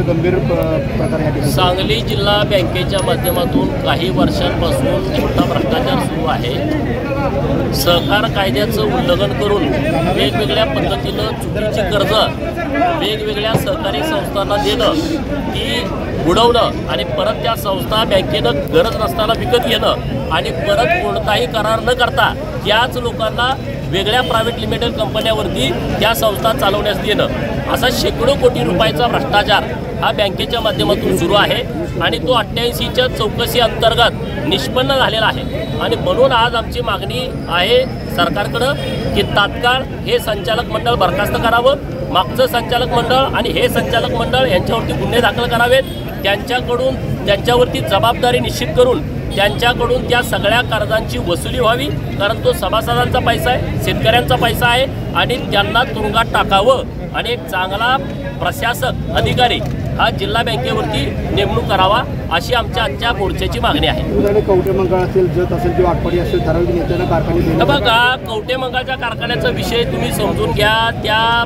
गंभीर प्रकार या ठिकाणी सांगली जिल्हा बँकेच्या माध्यमातून काही वर्षांपासून मोठा भ्रष्टाचार सुरू आहे। सहकार कायद्याचं उल्लंघन करून वेगवेगळ्या पद्धतीनं चुकीची कर्ज वेगवेगळ्या सहकारी संस्थांना देणं, ती बुडवणं आणि परत त्या संस्था बँकेनं गरज नसताना विकत घेणं आणि परत कोणताही करार न करता त्याच लोकांना वेगळ्या प्रायव्हेट लिमिटेड कंपन्यावरती त्या संस्था चालवण्यास देणं, असा शेकडो कोटी रुपयाचा भ्रष्टाचार हा बँकेच्या माध्यमातून सुरू आहे आणि तो 88च्या चौकशी अंतर्गत निष्पन्न झालेला आहे। आणि म्हणून आज आमची मागणी आहे सरकारकडं की तात्काळ हे संचालक मंडळ बरखास्त करावं, मागचं संचालक मंडळ आणि हे संचालक मंडळ यांच्यावरती गुन्हे दाखल करावेत, त्यांच्यावरती जबाबदारी निश्चित करून त्यांच्याकडून त्या सगळ्या कर्जांची वसुली व्हावी, कारण तो सभासदांचा पैसा आहे, शेतकऱ्यांचा पैसा आहे आणि त्यांना तुरुंगात टाकावं आणि एक चांगला प्रशासक अधिकारी हा जिल्हा बँकेवरती नेमणूक करावा, अशी आमच्या आजच्या मोर्चाची मागणी आहे। कवठे मंगळ असेल, जत असेल किंवा आटपाडी असेल, ठराविक नेत्यांना कारखाने बघा, कवठे मंगळच्या कारखान्याचा विषय तुम्ही समजून घ्या। त्या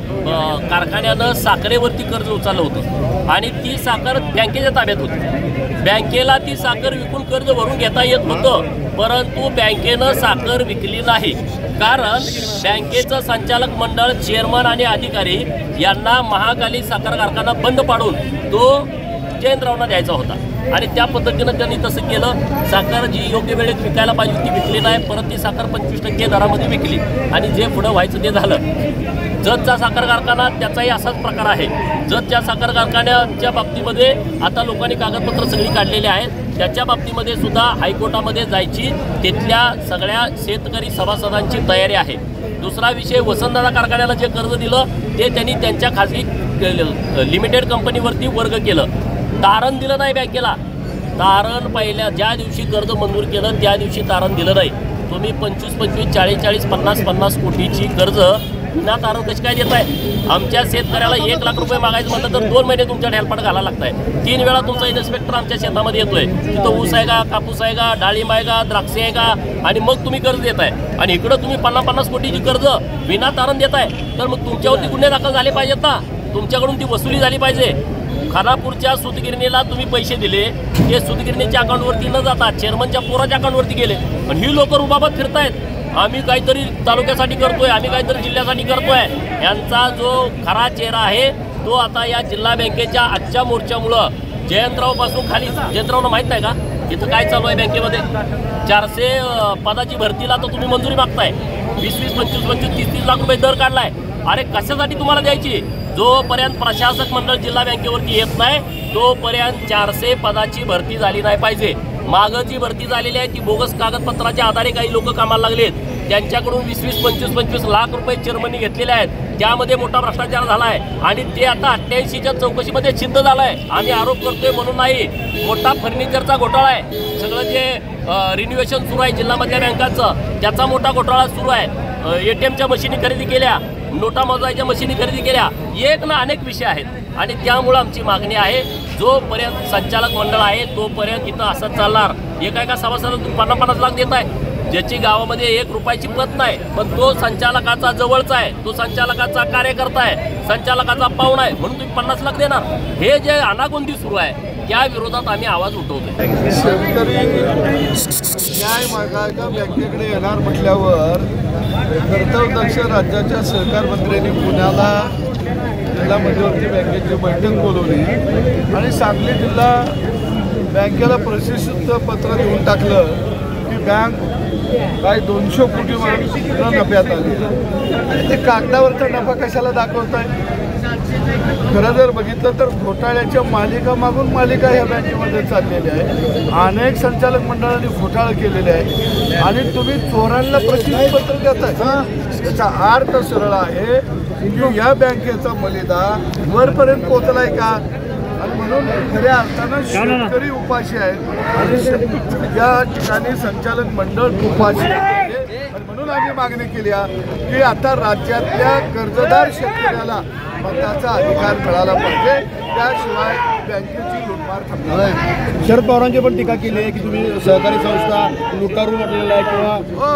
कारखान्यानं साखरेवरती कर्ज उचललं होतं आणि ती साखर बँकेच्या ताब्यात होती। बँकेला ती साखर विकून कर्ज भरून घेता येत होतं, परंतु बँकेनं साखर विकली नाही, कारण बँकेचं संचालक मंडळ, चेअरमन आणि अधिकारी यांना महाकाली साखर कारखाना बंद पाडून तो जयंतरावना द्यायचा होता आणि त्या पद्धतीनं त्यांनी तसं केलं। साखर जी योग्य वेळेत विकायला पाहिजे ती विकली नाही, परत ती साखर 25% दरामध्ये विकली आणि जे पुढं व्हायचं ते झालं। जतचा साखर कारखाना त्याचाही असाच प्रकार आहे। जतच्या साखर कारखान्याच्या बाबतीमध्ये आता लोकांनी कागदपत्र सगळी काढलेली आहेत, त्याच्या बाबतीमध्ये सुद्धा हायकोर्टामध्ये जायची तिथल्या सगळ्या शेतकरी सभासदांची तयारी आहे। दुसरा विषय, वसंतदादा कारखान्याला जे कर्ज दिलं ते त्यांनी त्यांच्या खाजगी लिमिटेड कंपनीवरती वर्ग केलं, तारण दिलं नाही बँकेला। तारण पहिल्या ज्या दिवशी कर्ज मंजूर केलं त्या दिवशी तारण दिलं नाही। तुम्ही 25-25, 40-40, 50-50 कोटीची कर्ज ना तारण कशी काय देत आहे? आमच्या शेतकऱ्याला 1 लाख रुपये मागायचं म्हटलं तर 2 महिने तुमच्या हेल्पाट घालायला लागत आहे। 3 वेळा तुमचा इन्स्पेक्टर आमच्या शेतामध्ये येतोय, तिथं ऊस आहे का, कापूस आहे का, डाळिंब आहे का, द्राक्षे आहे का, आणि मग तुम्ही कर्ज देताय आणि इकडं तुम्ही 50-50 कोटीची कर्ज विना तारण देताय, तर मग तुमच्यावरती गुन्हे दाखल झाले पाहिजेत ना, तुमच्याकडून ती वसुली झाली पाहिजे। खानापूरच्या सूतगिरणीला तुम्ही पैसे दिले, ते सूतगिरणीच्या अकाउंटवरती न जाता चेअरमनच्या पोराच्या अकाउंटवरती गेले, पण ही लोक रुबाबत फिरतायत, आम्ही काहीतरी तालुक्यासाठी करतोय, आम्ही काहीतरी जिल्ह्यासाठी करतोय। यांचा जो खरा चेहरा आहे तो आता या जिल्हा बँकेच्या आजच्या मोर्चामुळं जयंतरावपासून खाली, जयंतरावला माहीत नाही का इथं काय चालू आहे बँकेमध्ये? 400 पदाची भरतीला तर तुम्ही मंजुरी मागताय, 20-20, 25-25, 30-30 लाख रुपये दर काढलाय। अरे कशासाठी तुम्हाला द्यायची? जोपर्यंत प्रशासक मंडळ जिल्हा बँकेवरती येत नाही तोपर्यंत 400 पदाची भरती झाली नाही पाहिजे। मागं जी भरती झालेली आहे ती बोगस कागदपत्राच्या आधारे काही लोक कामाला लागलेत, त्यांच्याकडून 20-20, 25-25 लाख रुपये चेअरमननी घेतलेले आहेत, त्यामध्ये मोठा भ्रष्टाचार झाला आहे आणि ते आता 88च्या चौकशीमध्ये सिद्ध झालं आहे। आम्ही आरोप करतोय म्हणून नाही, मोठा फर्निचरचा घोटाळा आहे, सगळं जे रिन्युएशन सुरू आहे जिल्ह्यामधल्या बँकांचं त्याचा मोठा घोटाळा सुरू आहे। ATMच्या मशिनी खरेदी केल्या, नोटा मोजायच्या मशिनी खरेदी केल्या, एक ना अनेक विषय आहेत आणि त्यामुळं आमची मागणी आहे, जोपर्यंत संचालक मंडळ आहे तोपर्यंत इथं असंच चालणार। एका सभासदाला तुम्ही 50-50 लाख देत आहे, ज्याची गावामध्ये 1 रुपयाची पत नाही, पण तो संचालकाचा जवळचा आहे, तो संचालकाचा कार्यकर्ता आहे, संचालकाचा पाहुणा आहे, म्हणून तुम्ही 50 लाख देणार? हे जे अनागोंदी सुरू आहे त्या विरोधात आम्ही आवाज उठवतो। शेतकरी न्याय मागायला बँकेकडे येणार म्हटल्यावर कर्तव्यदक्ष राज्याच्या सहकार मंत्र्यांनी पुण्याला जिल्हा मध्यवर्ती बँकेची बैठक बोलवली आणि सांगली जिल्हा बँकेला प्रशिक्षित पत्र देऊन टाकलं की बँक काय 200 कोटी नफ्यात आली आणि ते कागदावरचा नफा कशाला दाखवत आहे? खरं जर बघितलं तर घोटाळ्याच्या मालिका मागून मालिका ह्या बँकेमध्ये चाललेल्या आहे। अनेक संचालक मंडळांनी घोटाळे केलेले आहे आणि तुम्ही चोरांना प्रसिद्धीपत्र देताय। त्याचा अर्थ सरळ आहे की या बँकेचा मलिदा वरपर्यंत पोहोचलाय का? आणि म्हणून खऱ्या अर्थानं शेतकरी उपाशी आहेत आणि या ठिकाणी संचालक मंडळ उपाशी आहे। म्हणून आम्ही मागणी केली की आता राज्यातल्या कर्जदार शेतकऱ्याला मताचा अधिकार मिळाला पाहिजे, त्याशिवाय बँकेची लूटमार थांबणार नाही। शरद पवारांची पण टीका केली आहे की तुम्ही सहकारी संस्था लुटारू म्हटलेला आहे किंवा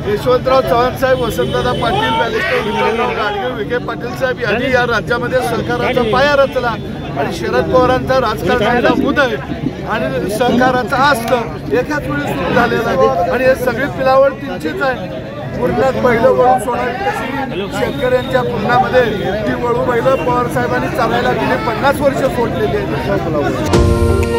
यशवंतराव चव्हाण साहेब, वसंतदादा पाटील, बॅरिस्टर विठ्ठलराव गाडगे, विखे पाटील साहेब यांनी या राज्यामध्ये सहकाराचा पाया रचला आणि शरद पवारांचा राजकारणाचा उदय आणि सहकाराचा आस्त एकाच वेळी सुरू झालेला आहे आणि हे सगळी पिलावळ त्यांचीच आहे. पूर्णात पहिलं वळू सोडावी तशी शेतकऱ्यांच्या पूर्णामध्ये ती वळू पहिलं पवार साहेबांनी चालायला गेली 50 वर्ष सोडलेली आहेत.